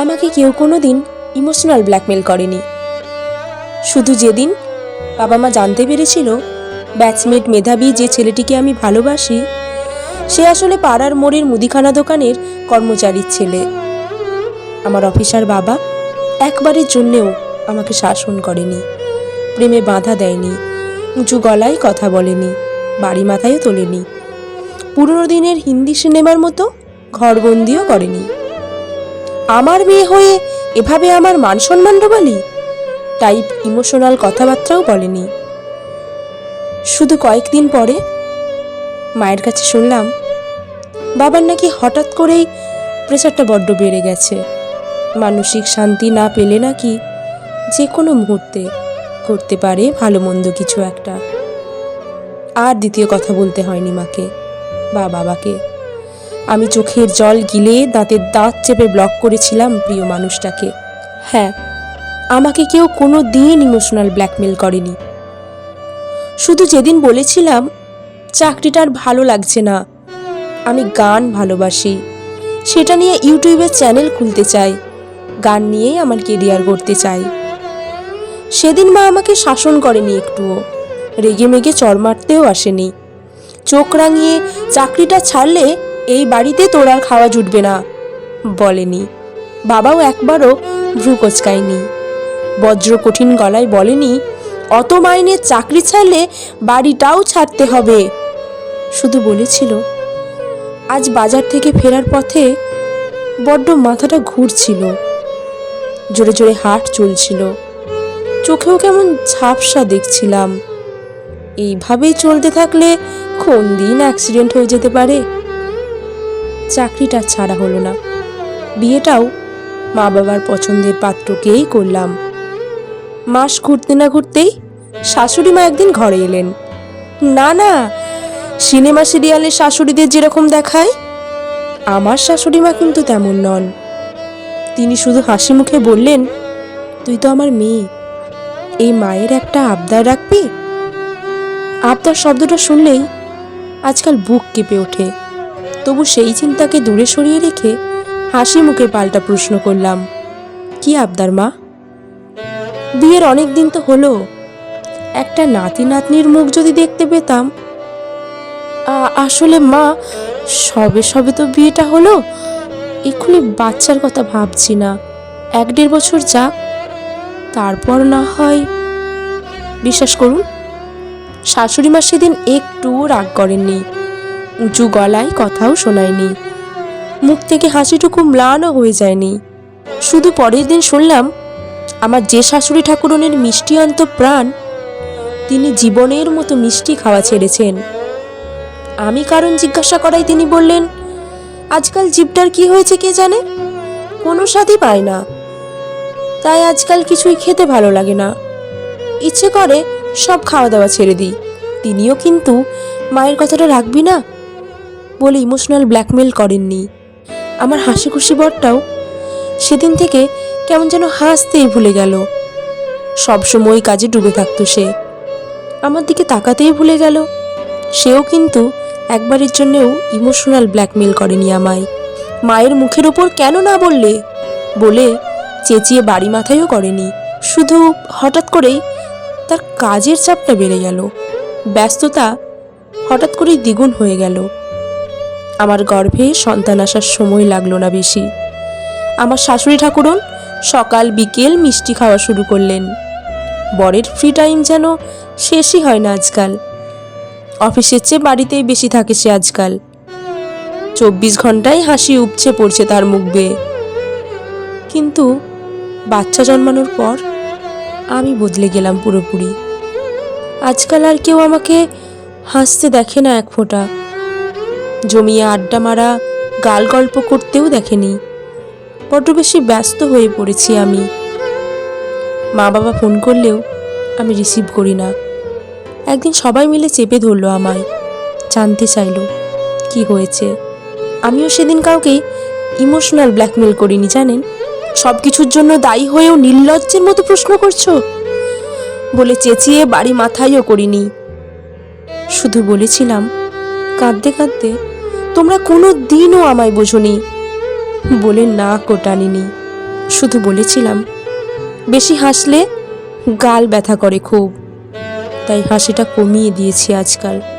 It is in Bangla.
আমাকে কেউ কোনো দিন ইমোশনাল ব্ল্যাকমেল করেনি। শুধু যেদিন বাবা মা জানতে পেরেছিল ব্যাচমেট মেধাবী যে ছেলেটিকে আমি ভালোবাসি সে আসলে পাড়ার মোড়ের মুদিখানা দোকানের কর্মচারীর ছেলে। আমার অফিসার বাবা একবারের জন্যেও আমাকে শাসন করেনি, প্রেমে বাধা দেয়নি, উঁচু গলায় কথা বলেনি, বাড়ি মাথায়ও তোলেনি, পুরনো দিনের হিন্দি সিনেমার মতো ঘরবন্দিও করেনি। আমার মেয়ে হয়ে এভাবে আমার মান সম্মান ডোবালি টাইপ ইমোশনাল কথাবার্তাও বলেনি। শুধু কয়েকদিন পরে মায়ের কাছে শুনলাম বাবার নাকি হঠাৎ করেই প্রেশারটা বড্ড বেড়ে গেছে, মানসিক শান্তি না পেলে নাকি যে কোনো মুহূর্তে করতে পারে ভালো মন্দ কিছু একটা। আর দ্বিতীয় কথা বলতে হয়নি মাকে বা বাবাকে। আমি চোখের জল গিলে দাঁতের দাঁত চেপে ব্লক করেছিলাম প্রিয় মানুষটাকে। হ্যাঁ, আমাকে কেউ কোনো দিন ইমোশনাল ব্ল্যাকমেল করেনি। শুধু যেদিন বলেছিলাম চাকরিটা আর ভালো লাগছে না, আমি গান ভালোবাসি, সেটা নিয়ে ইউটিউবের চ্যানেল খুলতে চাই, গান নিয়েই আমার কেরিয়ার করতে চাই, সেদিন মা আমাকে শাসন করেনি একটুও, রেগে মেগে চড় মারতেও আসেনি, চোখ রাঙিয়ে চাকরিটা ছাড়লে এই বাড়িতে তোর আর খাওয়া জুটবে না বলেনি। বাবাও একবারও ভ্রু কোচকায়নি, বজ্র কঠিন গলায় বলেনি অত মাইনের চাকরি ছাড়লে বাড়িটাও ছাড়তে হবে। শুধু বলেছিল আজ বাজার থেকে ফেরার পথে বড্ড মাথাটা ঘুরছিল, জোরে জোরে হার্ট চলছিল, চোখেও কেমন ঝাপসা দেখছিলাম, এইভাবেই চলতে থাকলে কোন দিন অ্যাক্সিডেন্ট হয়ে যেতে পারে। চাকরিটা ছাড়া হলো না, বিয়েটাও মা বাবার পছন্দের পাত্রকেই করলাম। মাস ঘুরতে না ঘুরতেই শাশুড়ি মা একদিন ঘরে এলেন। না না, সিনেমা সিরিয়ালের শাশুড়িদের যেরকম দেখায় আমার শাশুড়ি মা কিন্তু তেমন নন। তিনি শুধু হাসি মুখে বললেন, তুই তো আমার মেয়ে, এই মায়ের একটা আবদার রাখবি। আবদার শব্দটা শুনলেই আজকাল বুক কেঁপে ওঠে, তবু সেই চিন্তাকে দূরে সরিয়ে রেখে হাসি মুখে পাল্টা প্রশ্ন করলাম, কি আবদার মা? বিয়ের অনেক দিন তো হলো, একটা নাতি নাতনির মুখ যদি দেখতে পেতাম। আসলে মা, সবে সবে তো বিয়েটা হলো, এক্ষুনি বাচ্চার কথা ভাবছি না, 1-1.5 বছর যাক, তারপর না হয়। বিশ্বাস করুন, শাশুড়ি মা সেদিন একটু রাগ করেননি, উঁচু গলায় কথাও শোনায়নি, মুখ থেকে হাসিটুকু ম্লানও হয়ে যায়নি। শুধু পরের দিন শুনলাম আমার যে শাশুড়ি ঠাকুরনের মিষ্টি অন্ত প্রাণ, তিনি জীবনের মতো মিষ্টি খাওয়া ছেড়েছেন। আমি কারণ জিজ্ঞাসা করাই তিনি বললেন, আজকাল জিভটার কি হয়েছে কে জানে, কোনো স্বাদই পায় না, তাই আজকাল কিছুই খেতে ভালো লাগে না, ইচ্ছে করে সব খাওয়া দাওয়া ছেড়ে দিই। তিনিও কিন্তু মায়ের কথাটা রাখবি না বলে ইমোশনাল ব্ল্যাকমেল করেননি। আমার হাসি খুশি বরটাও সেদিন থেকে কেমন যেন হাসতেই ভুলে গেল, সবসময় কাজে ডুবে থাকতো সে, আমার দিকে তাকাতেই ভুলে গেল। সেও কিন্তু একবারের জন্যেও ইমোশনাল ব্ল্যাকমেল করেনি আমায়। মায়ের মুখের ওপর কেন না বললে বলে চেঁচিয়ে বাড়ি মাথায়ও করেনি। শুধু হঠাৎ করেই তার কাজের চাপটা বেড়ে গেল, ব্যস্ততা হঠাৎ করেই দ্বিগুণ হয়ে গেল। আমার গর্ভে সন্তান আসার সময় লাগলো না বেশি, আমার শাশুড়ি ঠাকুরন সকাল বিকেল মিষ্টি খাওয়া শুরু করলেন। বরের ফ্রি টাইম যেন শেষই হয় না আজকাল, অফিসের চেয়ে বাড়িতেই বেশি থাকে সে আজকাল, 24 ঘন্টায় হাসি উপচে পড়ছে তার মুখ বেয়ে। কিন্তু বাচ্চা জন্মানোর পর আমি বদলে গেলাম পুরোপুরি। আজকাল আর কেউ আমাকে হাসতে দেখে না এক ফোঁটা, জমিয়ে আড্ডা মারা গাল গল্প করতেও দেখেনি, বড্ড বেশি ব্যস্ত হয়ে পড়েছি আমি। মা বাবা ফোন করলেও আমি রিসিভ করি না। একদিন সবাই মিলে চেপে ধরলো আমায়, জানতে চাইলো কি হয়েছে। আমিও সেদিন কাউকে ইমোশনাল ব্ল্যাকমেল করিনি জানেন, সব কিছুর জন্য দায়ী হয়েও নির্লজ্জের মতো প্রশ্ন করছো বলে চেঁচিয়ে বাড়ি মাথায়ও করিনি। শুধু বলেছিলাম কাঁদতে কাঁদতে, তোমরা কোনো দিনও আমায় বোঝোনি বলে না কোটানিনি। শুধু বলেছিলাম বেশি হাসলে গাল ব্যথা করে খুব, তাই হাসিটা কমিয়ে দিয়েছি আজকাল।